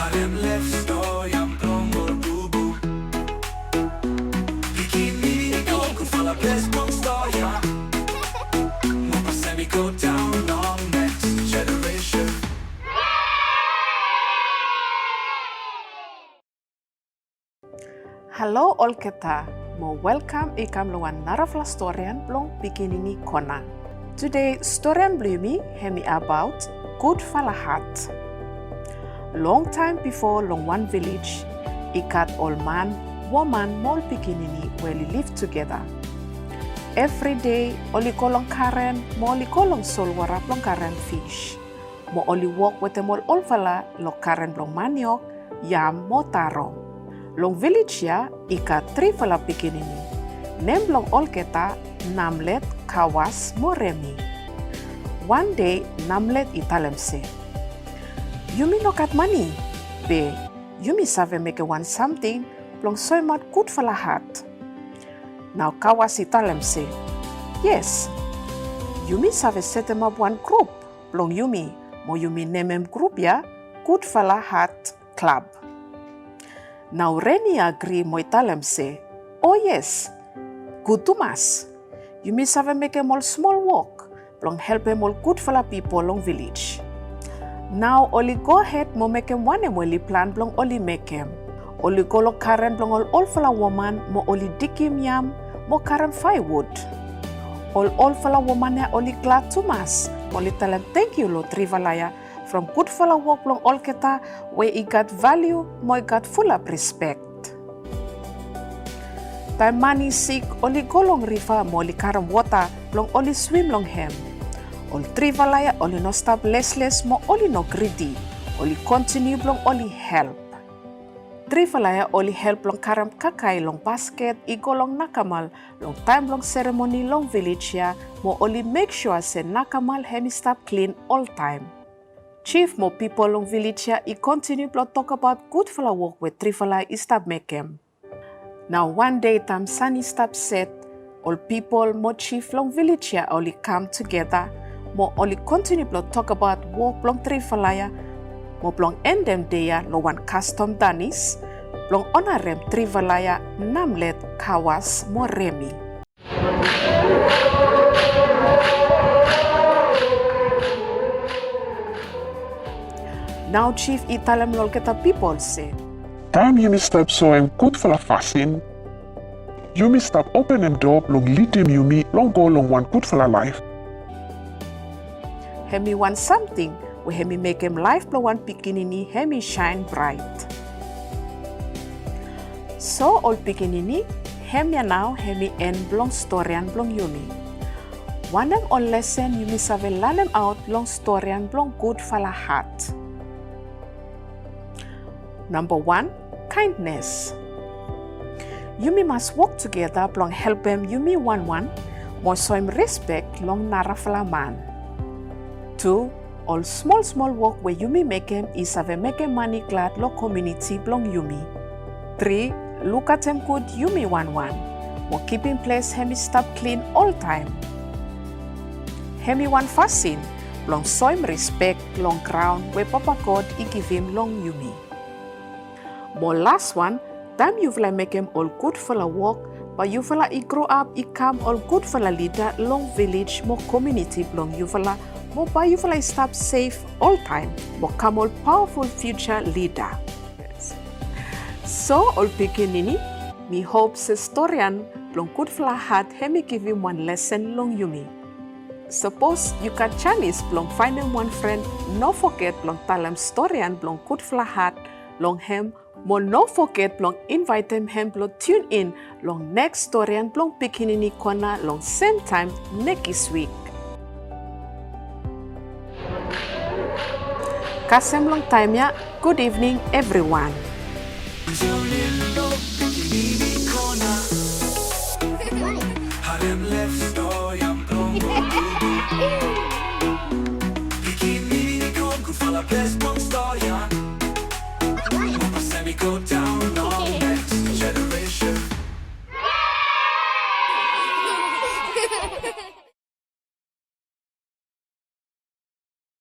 Namlet storyan plongor bubu. Bikini go Gudfala plong storyan. Mopasem we go down long next generation. Hello olgeta, mo welcome ikam luan narafla storyan plong bikinini kona. Today storyan blumi hemi about Gudfala Heart. Long time before long one village, ikat all man, woman, mol bikinini where they live together. Every day, oli kolong karen, mo oli kolong sol warap long karen fish. Mo oli walk with mol olfala lo karen long maniok, yam mo taro. Long village ya, ikat tri fala bikinini. Nem long olgeta, Namlet, Kawas, mo Reni. One day, Namlet italem se. Yumi no kat money. Be, Yumi save make one something, plong soy mat Gudfala Heart. Now Kawas italem se. Yes, Yumi save set them up one group, plong Yumi, mo Yumi name group ya, Gudfala Heart Club. Now Reni agree mo italem se. Oh yes, good to mas. Yumi save make a more small walk, plong help em all Gudfala people long village. Now oli go ahead mo mekem one oli plan blong oli mekem. Oli golo karen blong all fala woman mo oli dikim yam mo karen firewood. All fala woman ya oli glad to mas. Oli tell him thank you lo trivalaya from Gudfala work blong olgeta where he got value mo he got full of respect. Time money sick oli golong river mo oli karen water blong oli swim long hem. Ol trivalaya oli no stop less mo oli no greedy. Oli continue blong oli help. Trivalaya oli help long karam kakae long basket igo long nakamal long time long ceremony long village ya mo oli make sure se nakamal hemi stop clean all time. Chief mo people long village ya I continue blong talk about Gudfala work with trivalaya I stop mekem. Now one day time sunny stop set all people mo chief long village ya oli come together. Mo only continue to talk about work long trivalaya, mo blong end them day lo one custom danis, blong honorem trivalaya Namlet Kawas mo Reni. Now chief italem olgeta people say. Time you stop sewing Gudfala fasten. You stop open them door long lead them you long go long one Gudfala life. Hemi want something, we hemi make him life blow one bikinini hemi shine bright. So all bikinini, hemi now hemi end blong storyan blong Yumi. One them all lesson Yumi save lanem out long storyan blong Gudfala Heart. Number 1, kindness. Yumi must work together blong help him Yumi one mo so him respect long narafala man. 2. All small work where Yumi make him is have a make money glad lo community blong Yumi. 3. Look at him good Yumi one. Mo keep in place hemi stop clean all time. Hemi one fasten long so him respect long ground where Papa God I give him long Yumi. Mo last one, time you feel make him all Gudfala work, but you feel I grow up I come all Gudfala leader long village mo community blong you feel mo ba you feel stop safe all time, mo come all powerful future leader. Yes. So all bikinini, me hope se storyan blong Gudfala Heart hemi give him one lesson long Yumi. Suppose you can Chinese blong find him one friend, no forget blong talam storyan blong Gudfala Heart long hem, mo no forget blong invite him blong tune in long next storyan blong bikinini kona long same time next week. Kasem long time ya. Good evening everyone. Namlet storyan plongor bubu. Bikini go Gudfala plong storyan. Mopasem we go down.